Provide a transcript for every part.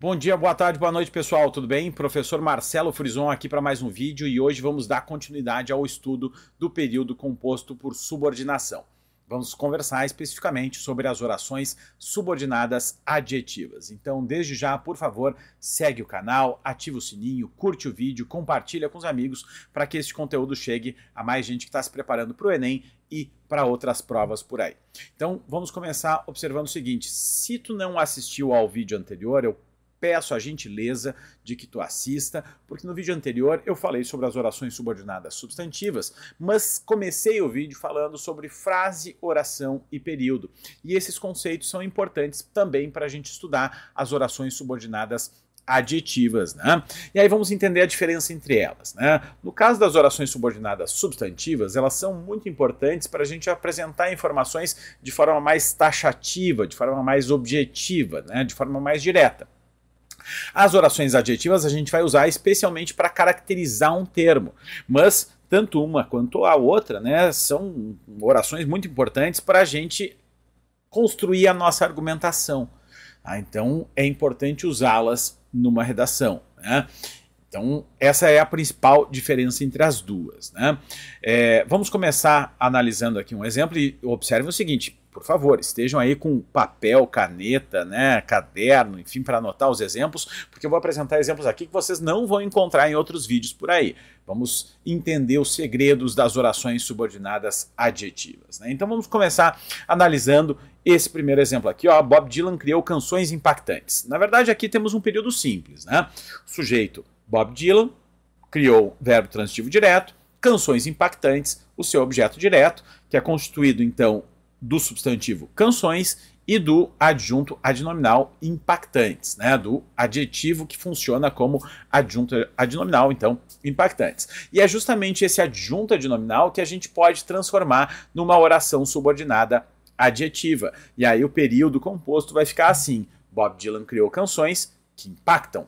Bom dia, boa tarde, boa noite, pessoal, tudo bem? Professor Marcelo Frison aqui para mais um vídeo e hoje vamos dar continuidade ao estudo do período composto por subordinação. Vamos conversar especificamente sobre as orações subordinadas adjetivas. Então, desde já, por favor, segue o canal, ativa o sininho, curte o vídeo, compartilha com os amigos para que este conteúdo chegue a mais gente que está se preparando para o Enem e para outras provas por aí. Então, vamos começar observando o seguinte: se tu não assistiu ao vídeo anterior, eu peço a gentileza de que tu assista, porque no vídeo anterior eu falei sobre as orações subordinadas substantivas, mas comecei o vídeo falando sobre frase, oração e período. E esses conceitos são importantes também para a gente estudar as orações subordinadas adjetivas, né? E aí vamos entender a diferença entre elas, né? No caso das orações subordinadas substantivas, elas são muito importantes para a gente apresentar informações de forma mais taxativa, de forma mais objetiva, né? De forma mais direta. As orações adjetivas a gente vai usar especialmente para caracterizar um termo, mas tanto uma quanto a outra, né, são orações muito importantes para a gente construir a nossa argumentação. Tá? Então é importante usá-las numa redação, né? Então essa é a principal diferença entre as duas, né? Vamos começar analisando aqui um exemplo e observe o seguinte. Por favor, estejam aí com papel, caneta, né, caderno, enfim, para anotar os exemplos, porque eu vou apresentar exemplos aqui que vocês não vão encontrar em outros vídeos por aí. Vamos entender os segredos das orações subordinadas adjetivas, né? Então vamos começar analisando esse primeiro exemplo aqui, ó. Bob Dylan criou canções impactantes. Na verdade, aqui temos um período simples, né? O sujeito Bob Dylan criou verbo transitivo direto, canções impactantes, o seu objeto direto, que é constituído então do substantivo canções e do adjunto adnominal impactantes, né? Do adjetivo que funciona como adjunto adnominal, então, impactantes. E é justamente esse adjunto adnominal que a gente pode transformar numa oração subordinada adjetiva. E aí o período composto vai ficar assim: Bob Dylan criou canções que impactam.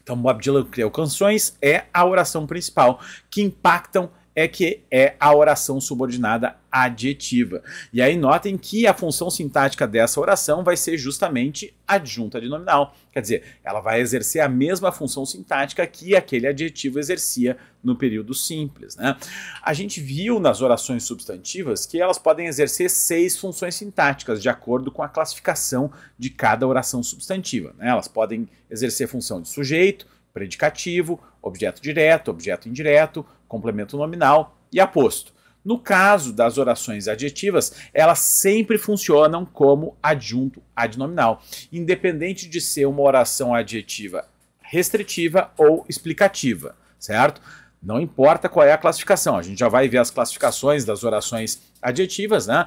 Então, Bob Dylan criou canções é a oração principal, que impactam que é a oração subordinada adjetiva. E aí notem que a função sintática dessa oração vai ser justamente adjunta adnominal. Quer dizer, ela vai exercer a mesma função sintática que aquele adjetivo exercia no período simples, né? A gente viu nas orações substantivas que elas podem exercer 6 funções sintáticas, de acordo com a classificação de cada oração substantiva, né? Elas podem exercer função de sujeito, predicativo, objeto direto, objeto indireto, complemento nominal e aposto. No caso das orações adjetivas, elas sempre funcionam como adjunto adnominal, independente de ser uma oração adjetiva restritiva ou explicativa, certo? Não importa qual é a classificação, a gente já vai ver as classificações das orações adjetivas, né?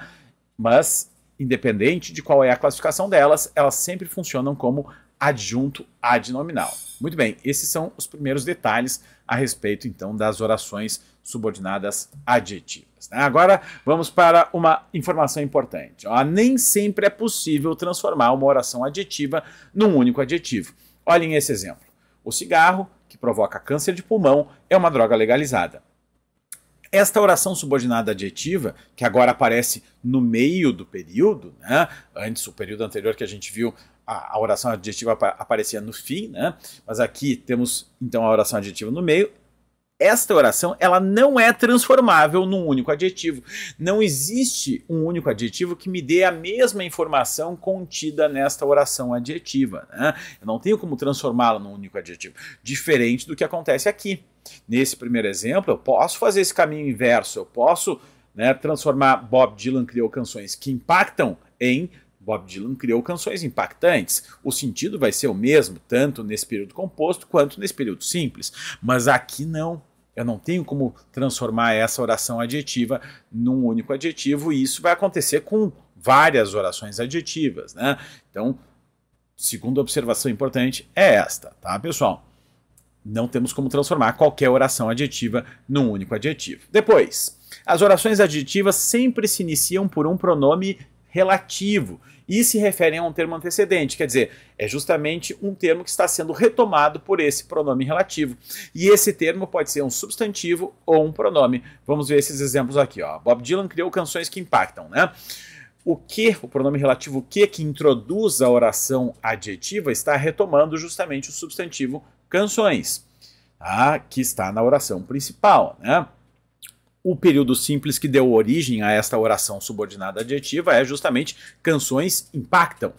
Mas, independente de qual é a classificação delas, elas sempre funcionam como adjunto adnominal. Muito bem, esses são os primeiros detalhes a respeito, então, das orações subordinadas adjetivas, né? Agora, vamos para uma informação importante. Ó, nem sempre é possível transformar uma oração adjetiva num único adjetivo. Olhem esse exemplo. O cigarro, que provoca câncer de pulmão, é uma droga legalizada. Esta oração subordinada adjetiva, que agora aparece no meio do período, né? Antes, o período anterior que a gente viu, a oração adjetiva aparecia no fim, né? Mas aqui temos então a oração adjetiva no meio. Esta oração, ela não é transformável num único adjetivo. Não existe um único adjetivo que me dê a mesma informação contida nesta oração adjetiva, né? Eu não tenho como transformá-la num único adjetivo, diferente do que acontece aqui. Nesse primeiro exemplo, eu posso fazer esse caminho inverso, eu posso, né, transformar Bob Dylan criou canções que impactam em Bob Dylan criou canções impactantes. O sentido vai ser o mesmo, tanto nesse período composto quanto nesse período simples. Mas aqui não. Eu não tenho como transformar essa oração adjetiva num único adjetivo, e isso vai acontecer com várias orações adjetivas, né? Então, segunda observação importante é esta, tá, pessoal? Não temos como transformar qualquer oração adjetiva num único adjetivo. Depois, as orações adjetivas sempre se iniciam por um pronome relativo e se referem a um termo antecedente, quer dizer, é justamente um termo que está sendo retomado por esse pronome relativo. E esse termo pode ser um substantivo ou um pronome. Vamos ver esses exemplos aqui, ó. Bob Dylan criou canções que impactam, né? o que, o pronome relativo que introduz a oração adjetiva, está retomando justamente o substantivo canções, tá? Que está na oração principal, né? O período simples que deu origem a esta oração subordinada adjetiva é justamente canções impactam.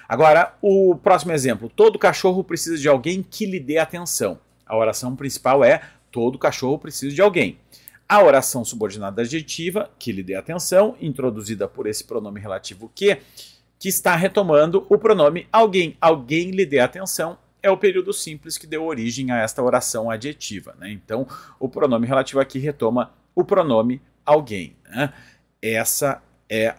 Agora, o próximo exemplo. Todo cachorro precisa de alguém que lhe dê atenção. A oração principal é todo cachorro precisa de alguém. A oração subordinada adjetiva, que lhe dê atenção, introduzida por esse pronome relativo que está retomando o pronome alguém. Alguém lhe dê atenção é o período simples que deu origem a esta oração adjetiva, né? Então, o pronome relativo aqui retoma o pronome alguém, né? Essa é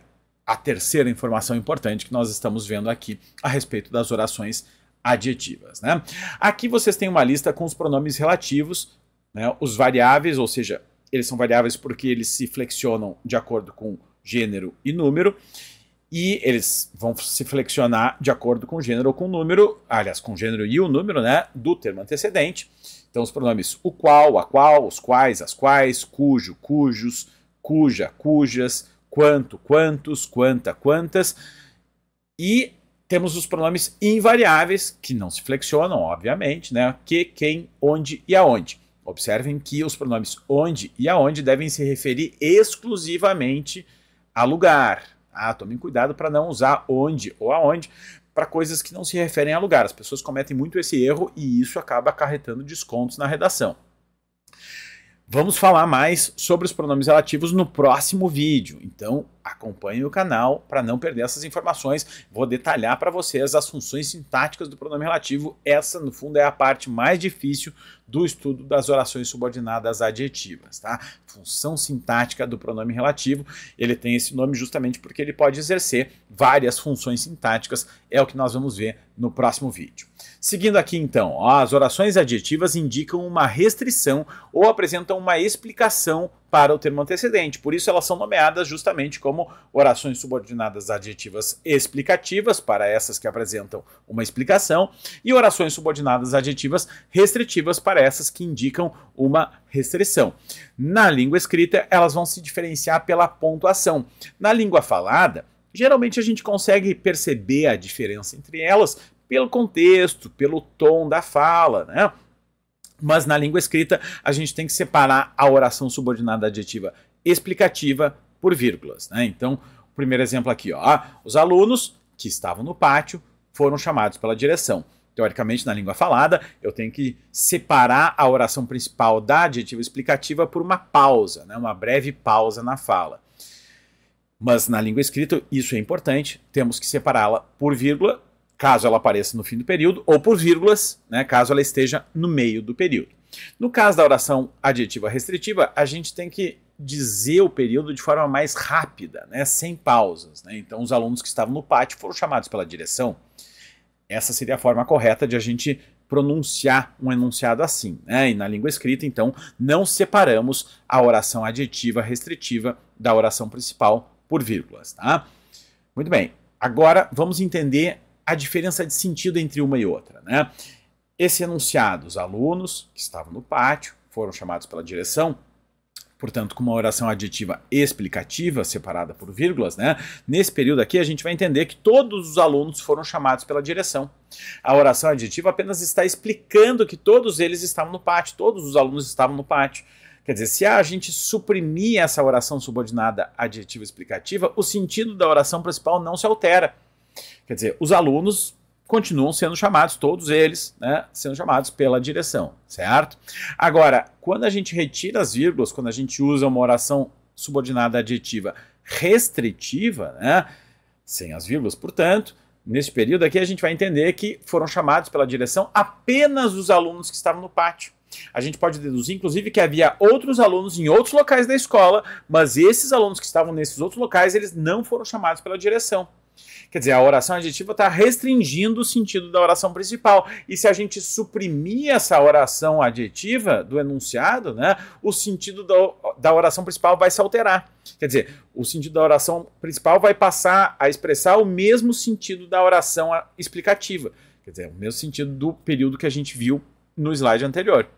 a terceira informação importante que nós estamos vendo aqui a respeito das orações adjetivas, né? Aqui vocês têm uma lista com os pronomes relativos, né? Os variáveis, ou seja, eles são variáveis porque eles se flexionam de acordo com gênero e número, e eles vão se flexionar de acordo com o gênero ou com o número, aliás, com o gênero e o número, né, do termo antecedente. Então os pronomes o qual, a qual, os quais, as quais, cujo, cujos, cuja, cujas, quanto, quantos, quanta, quantas. E temos os pronomes invariáveis, que não se flexionam, obviamente, né, que, quem, onde e aonde. Observem que os pronomes onde e aonde devem se referir exclusivamente a lugar. Tomem cuidado para não usar onde ou aonde para coisas que não se referem a lugar. As pessoas cometem muito esse erro e isso acaba acarretando descontos na redação. Vamos falar mais sobre os pronomes relativos no próximo vídeo, então acompanhe o canal para não perder essas informações. Vou detalhar para vocês as funções sintáticas do pronome relativo. Essa, no fundo, é a parte mais difícil do estudo das orações subordinadas adjetivas, tá? Função sintática do pronome relativo, ele tem esse nome justamente porque ele pode exercer várias funções sintáticas, é o que nós vamos ver no próximo vídeo. Seguindo aqui então, as orações adjetivas indicam uma restrição ou apresentam uma explicação para o termo antecedente, por isso elas são nomeadas justamente como orações subordinadas adjetivas explicativas, para essas que apresentam uma explicação, e orações subordinadas adjetivas restritivas, para essas que indicam uma restrição. Na língua escrita, elas vão se diferenciar pela pontuação. Na língua falada, geralmente a gente consegue perceber a diferença entre elas pelo contexto, pelo tom da fala, né? Mas na língua escrita, a gente tem que separar a oração subordinada adjetiva explicativa por vírgulas, né? Então, o primeiro exemplo aqui, ó, os alunos que estavam no pátio foram chamados pela direção. Teoricamente, na língua falada, eu tenho que separar a oração principal da adjetiva explicativa por uma pausa, né? Uma breve pausa na fala. Mas na língua escrita, isso é importante, temos que separá-la por vírgula, caso ela apareça no fim do período, ou por vírgulas, né, caso ela esteja no meio do período. No caso da oração adjetiva restritiva, a gente tem que dizer o período de forma mais rápida, né, sem pausas, né? Então, os alunos que estavam no pátio foram chamados pela direção. Essa seria a forma correta de a gente pronunciar um enunciado assim, né? E na língua escrita, então, não separamos a oração adjetiva restritiva da oração principal por vírgulas, tá? Muito bem, agora vamos entender a diferença de sentido entre uma e outra, né? Esse enunciado, os alunos que estavam no pátio foram chamados pela direção, portanto, com uma oração adjetiva explicativa, separada por vírgulas, né? Nesse período aqui, a gente vai entender que todos os alunos foram chamados pela direção. A oração adjetiva apenas está explicando que todos eles estavam no pátio, todos os alunos estavam no pátio. Quer dizer, se a gente suprimir essa oração subordinada adjetiva explicativa, o sentido da oração principal não se altera. Quer dizer, os alunos continuam sendo chamados, todos eles, né, sendo chamados pela direção, certo? Agora, quando a gente retira as vírgulas, quando a gente usa uma oração subordinada adjetiva restritiva, né, sem as vírgulas, portanto, nesse período aqui a gente vai entender que foram chamados pela direção apenas os alunos que estavam no pátio. A gente pode deduzir, inclusive, que havia outros alunos em outros locais da escola, mas esses alunos que estavam nesses outros locais, eles não foram chamados pela direção. Quer dizer, a oração adjetiva está restringindo o sentido da oração principal. E se a gente suprimir essa oração adjetiva do enunciado, né, o sentido da oração principal vai se alterar. Quer dizer, o sentido da oração principal vai passar a expressar o mesmo sentido da oração explicativa. Quer dizer, o mesmo sentido do período que a gente viu no slide anterior.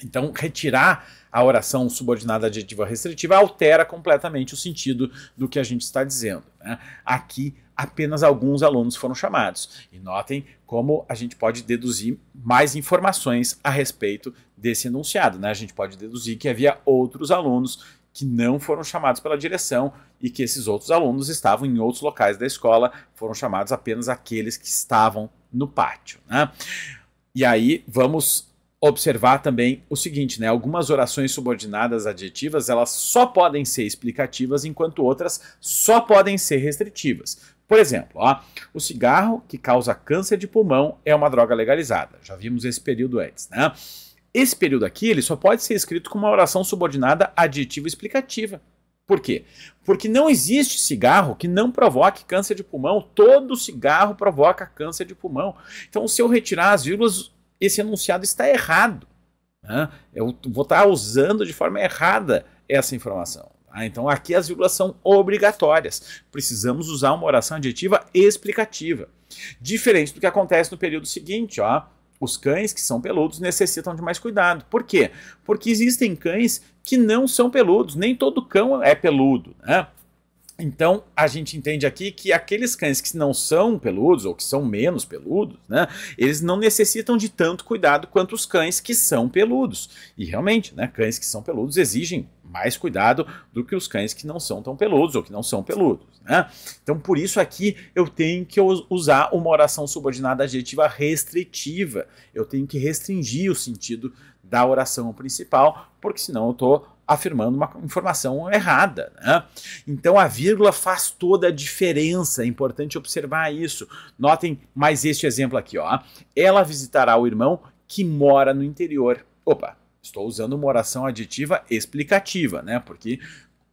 Então, retirar a oração subordinada adjetiva restritiva altera completamente o sentido do que a gente está dizendo, né? Aqui, apenas alguns alunos foram chamados. E notem como a gente pode deduzir mais informações a respeito desse enunciado, né? A gente pode deduzir que havia outros alunos que não foram chamados pela direção e que esses outros alunos estavam em outros locais da escola, foram chamados apenas aqueles que estavam no pátio, né? E aí vamos observar também o seguinte, né? Algumas orações subordinadas adjetivas, elas só podem ser explicativas, enquanto outras só podem ser restritivas. Por exemplo, ó, o cigarro que causa câncer de pulmão é uma droga legalizada. Já vimos esse período antes, né? Esse período aqui ele só pode ser escrito com uma oração subordinada adjetiva explicativa. Por quê? Porque não existe cigarro que não provoque câncer de pulmão. Todo cigarro provoca câncer de pulmão. Então, se eu retirar as vírgulas, esse enunciado está errado, né? Eu vou estar usando de forma errada essa informação. Então, aqui as vírgulas são obrigatórias. Precisamos usar uma oração adjetiva explicativa. Diferente do que acontece no período seguinte, ó. Os cães que são peludos necessitam de mais cuidado. Por quê? Porque existem cães que não são peludos. Nem todo cão é peludo, né? Então, a gente entende aqui que aqueles cães que não são peludos, ou que são menos peludos, né, eles não necessitam de tanto cuidado quanto os cães que são peludos. E realmente, né, cães que são peludos exigem mais cuidado do que os cães que não são tão peludos, ou que não são peludos, né? Então, por isso aqui, eu tenho que usar uma oração subordinada adjetiva restritiva. Eu tenho que restringir o sentido da oração principal, porque senão eu estou afirmando uma informação errada, né? Então a vírgula faz toda a diferença, é importante observar isso. Notem mais este exemplo aqui, ó. Ela visitará o irmão que mora no interior. Opa, estou usando uma oração adjetiva explicativa, né? Porque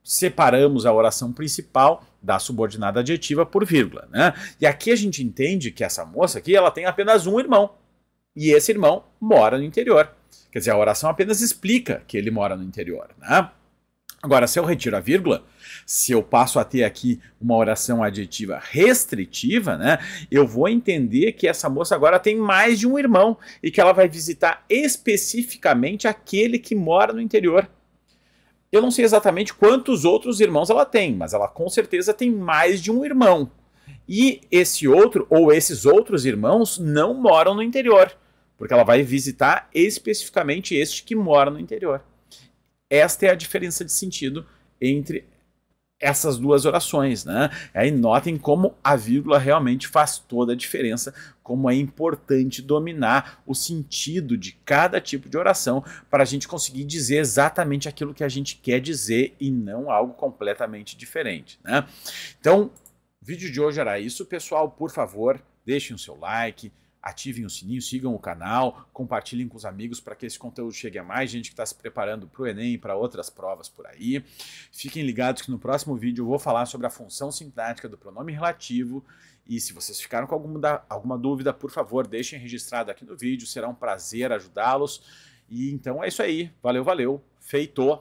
separamos a oração principal da subordinada adjetiva por vírgula, né? E aqui a gente entende que essa moça aqui, ela tem apenas um irmão, e esse irmão mora no interior. Quer dizer, a oração apenas explica que ele mora no interior, né? Agora, se eu retiro a vírgula, se eu passo a ter aqui uma oração adjetiva restritiva, né, eu vou entender que essa moça agora tem mais de um irmão e que ela vai visitar especificamente aquele que mora no interior. Eu não sei exatamente quantos outros irmãos ela tem, mas ela com certeza tem mais de um irmão. E esse outro, ou esses outros irmãos, não moram no interior, porque ela vai visitar especificamente este que mora no interior. Esta é a diferença de sentido entre essas duas orações, né? Aí notem como a vírgula realmente faz toda a diferença, como é importante dominar o sentido de cada tipo de oração para a gente conseguir dizer exatamente aquilo que a gente quer dizer e não algo completamente diferente, né? Então, o vídeo de hoje era isso, pessoal. Por favor, deixem o seu like, ativem o sininho, sigam o canal, compartilhem com os amigos para que esse conteúdo chegue a mais gente que está se preparando para o Enem e para outras provas por aí. Fiquem ligados que no próximo vídeo eu vou falar sobre a função sintática do pronome relativo. E se vocês ficaram com alguma dúvida, por favor, deixem registrado aqui no vídeo. Será um prazer ajudá-los. E então é isso aí. Valeu, valeu. Feito!